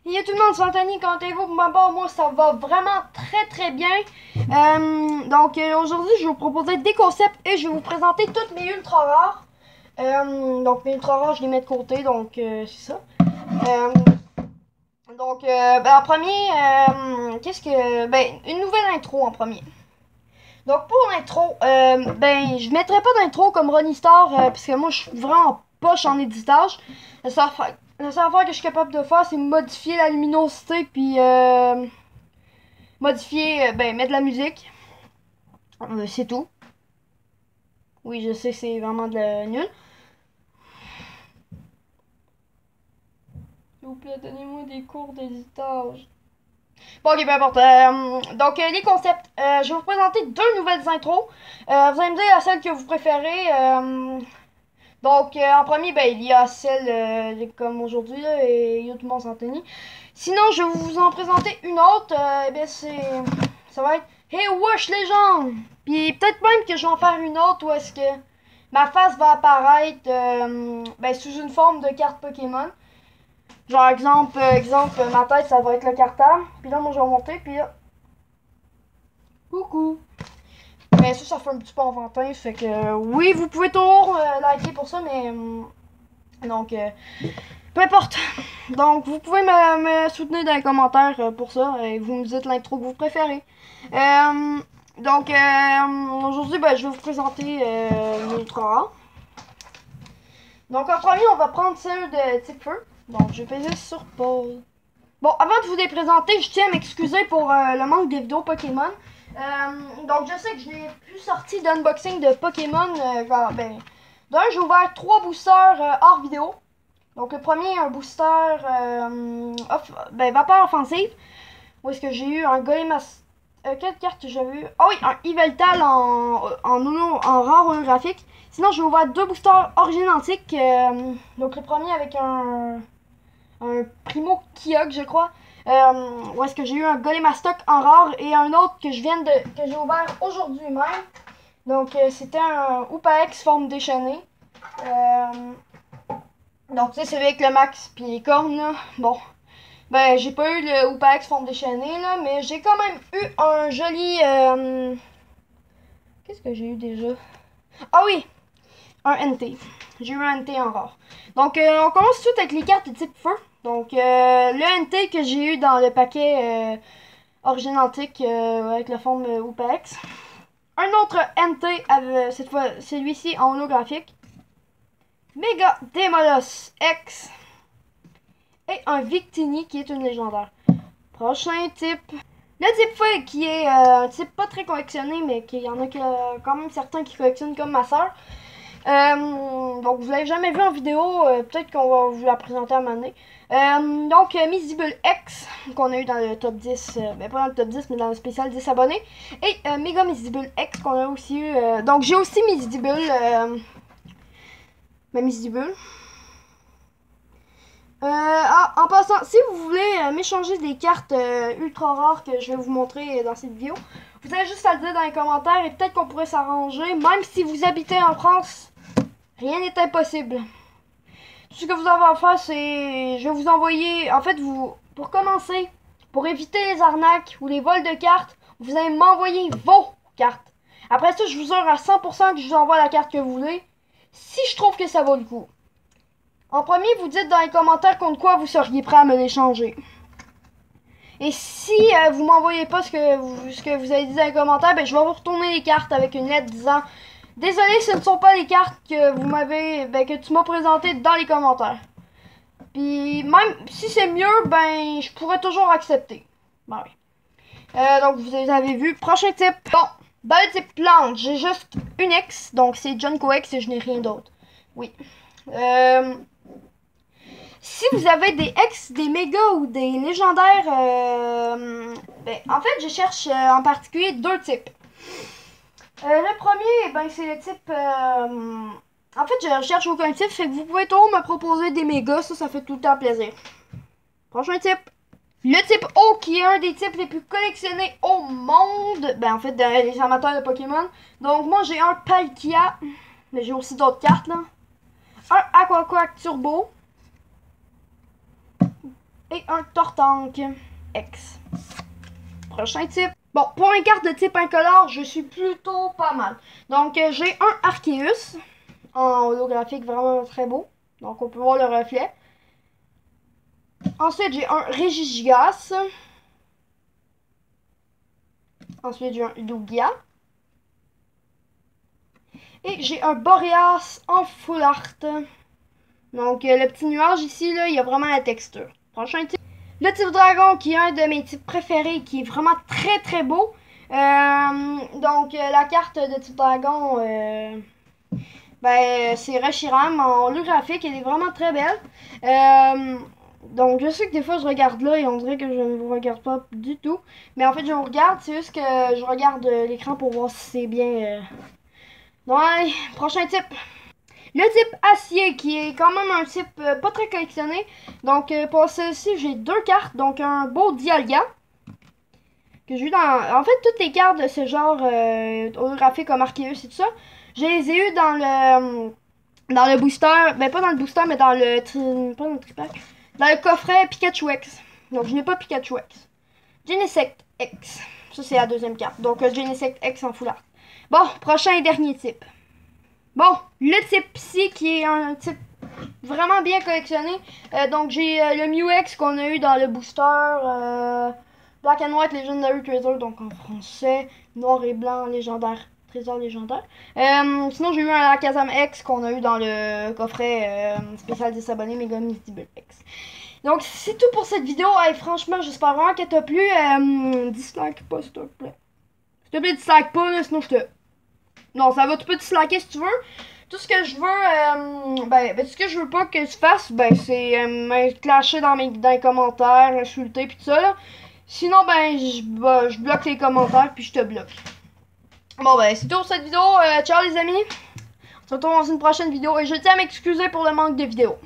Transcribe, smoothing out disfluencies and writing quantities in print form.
Yo tout le monde, c'est Anthony, comment allez-vous? Pour ma part, moi ça va vraiment très bien. Aujourd'hui je vais vous proposer des concepts et je vais vous présenter toutes mes ultra rares. Donc mes ultra rares je les mets de côté, donc c'est ça. Euh, en premier, une nouvelle intro en premier. Donc pour l'intro, je mettrai pas d'intro comme Ronnie Star parce que moi je suis vraiment poche en éditage. La seule affaire que je suis capable de faire, c'est modifier la luminosité puis mettre de la musique. C'est tout. Oui, je sais, c'est vraiment de la nul. S'il vous plaît, donnez-moi des cours d'éditage. Bon, ok, peu importe. Les concepts. Je vais vous présenter deux nouvelles intros. Vous allez me dire celle que vous préférez. En premier, il y a celle comme aujourd'hui, là, et il y a tout le monde s'Anthony. Sinon, je vais vous en présenter une autre. Ça va être Hey, wesh les gens! Puis peut-être même que je vais en faire une autre où est-ce que ma face va apparaître sous une forme de carte Pokémon. Genre, exemple, ma tête, ça va être le cartable. Puis là, moi, je vais monter, puis là. Coucou! Mais ça fait un petit peu enfantin. Fait que, oui, vous pouvez toujours liker pour ça, mais. Peu importe. Donc, vous pouvez me soutenir dans les commentaires pour ça. Et vous me dites l'intro que vous préférez. Aujourd'hui, je vais vous présenter l'ultra rare. Donc, en premier, on va prendre celle de type feu. Donc, je vais peser sur pause. Bon, avant de vous les présenter, je tiens à m'excuser pour le manque des vidéos Pokémon. Je sais que je n'ai plus sorti d'unboxing de Pokémon. J'ai ouvert 3 boosters hors vidéo. Donc, le premier, un booster vapeur offensive. Où est-ce que j'ai eu un Golemas. Quelle carte j'avais eu? Ah oui, un Yveltal en rare holographique. Sinon, j'ai ouvert 2 boosters origine antique. Donc, le premier avec un Primo Kyogre, je crois. Où est-ce que j'ai eu un Golemastoc en rare et un autre que que j'ai ouvert aujourd'hui même. Donc c'était un Upaex forme déchaînée. Donc tu sais celui avec le max puis les cornes là. Bon. J'ai pas eu le Upaex forme déchaînée là, mais j'ai quand même eu un joli qu'est-ce que j'ai eu déjà? Ah oui! Un NT. J'ai eu un NT en rare. Donc on commence tout de suite avec les cartes de type feu. Donc, le NT que j'ai eu dans le paquet Origine Antique avec la forme Upaex. Un autre NT, cette fois celui-ci en holographique. Mega Demolos X. Et un Victini qui est une légendaire. Prochain type. Le type feu qui est un type pas très collectionné, mais qu'il y en a quand même certains qui collectionnent comme ma soeur. Donc vous l'avez jamais vu en vidéo, peut-être qu'on va vous la présenter à un moment donné. Miss Bull X, qu'on a eu dans le top 10, pas dans le top 10, mais dans le spécial 10 abonnés. Et Mega Miss Bull X, qu'on a aussi eu. Donc j'ai aussi Miss Bull, Miss Bull. En passant, si vous voulez m'échanger des cartes ultra rares que je vais vous montrer dans cette vidéo, vous avez juste à le dire dans les commentaires et peut-être qu'on pourrait s'arranger, même si vous habitez en France. Rien n'est impossible. Tout ce que vous avez à faire, c'est... Je vais vous envoyer... En fait, pour commencer, pour éviter les arnaques ou les vols de cartes, vous allez m'envoyer vos cartes. Après ça, je vous jure à 100% que je vous envoie la carte que vous voulez, si je trouve que ça vaut le coup. En premier, vous dites dans les commentaires contre quoi vous seriez prêt à me l'échanger. Et si vous m'envoyez pas ce que vous avez dit dans les commentaires, je vais vous retourner les cartes avec une lettre disant... Désolé, ce ne sont pas les cartes que que tu m'as présentées dans les commentaires. Puis même si c'est mieux, je pourrais toujours accepter. Oui. Donc vous avez vu. Prochain type. Bon, dans le type plante, j'ai juste une X. Donc c'est John Coex et je n'ai rien d'autre. Oui. Si vous avez des X, des mégas ou des légendaires, en fait je cherche en particulier deux types. Le premier, c'est le type... En fait, je recherche aucun type, fait que vous pouvez toujours me proposer des mégas, ça fait tout le temps plaisir. Prochain type. Le type O, qui est un des types les plus collectionnés au monde. En fait, dans les amateurs de Pokémon. Donc, moi, j'ai un Palkia. Mais j'ai aussi d'autres cartes, là. Un Aquaquack Turbo. et un Tortank X. Prochain type. Bon, pour une carte de type incolore, je suis plutôt pas mal. Donc, j'ai un Arceus en holographique vraiment très beau. Donc, on peut voir le reflet. Ensuite, j'ai un Regigigas. Ensuite, j'ai un Lugia. Et j'ai un Boreas en full art. Donc, le petit nuage ici, là, il y a vraiment la texture. Prochain type. Le type dragon, qui est un de mes types préférés, qui est vraiment très très beau. La carte de type dragon, c'est Reshiram en holographique. Elle est vraiment très belle. Donc, je sais que des fois, je regarde là et on dirait que je ne vous regarde pas du tout. Mais en fait, je vous regarde. C'est juste que je regarde l'écran pour voir si c'est bien. Donc, allez, prochain type. Le type acier, qui est quand même un type pas très collectionné. Donc, pour celle-ci, j'ai deux cartes. Donc, un beau Dialga. Que j'ai eu dans... En fait, toutes les cartes de ce genre holographique comme Arceus et tout ça, je les ai eues dans le booster. Ben, pas dans le booster, mais dans le... Pas dans le tripack. Dans le coffret Pikachu X. Donc, je n'ai pas Pikachu X. Genesect X. Ça, c'est la deuxième carte. Donc, Genesect X en full art. Bon, prochain et dernier type. Bon, le type Psy, qui est un type vraiment bien collectionné. Donc, j'ai le Mew X qu'on a eu dans le booster Black and White Legendary Treasure, donc en français, noir et blanc légendaire. Trésor légendaire. Sinon, j'ai eu un Alakazam X qu'on a eu dans le coffret spécial 10 abonnés Mega Mystible X. Donc, c'est tout pour cette vidéo. Hey, franchement, j'espère vraiment qu'elle t'a plu. Dislike pas, s'il te plaît. S'il te plaît, dislike pas, là, sinon je te... Non, ça va, tu peux disliker si tu veux. Tout ce que je veux, tout ce que je veux pas que tu fasses, c'est me clasher dans les commentaires, insulter, pis tout ça, là. Sinon, je bloque les commentaires, puis je te bloque. Bon, c'est tout pour cette vidéo. Ciao, les amis. On se retrouve dans une prochaine vidéo. Et je tiens à m'excuser pour le manque de vidéos.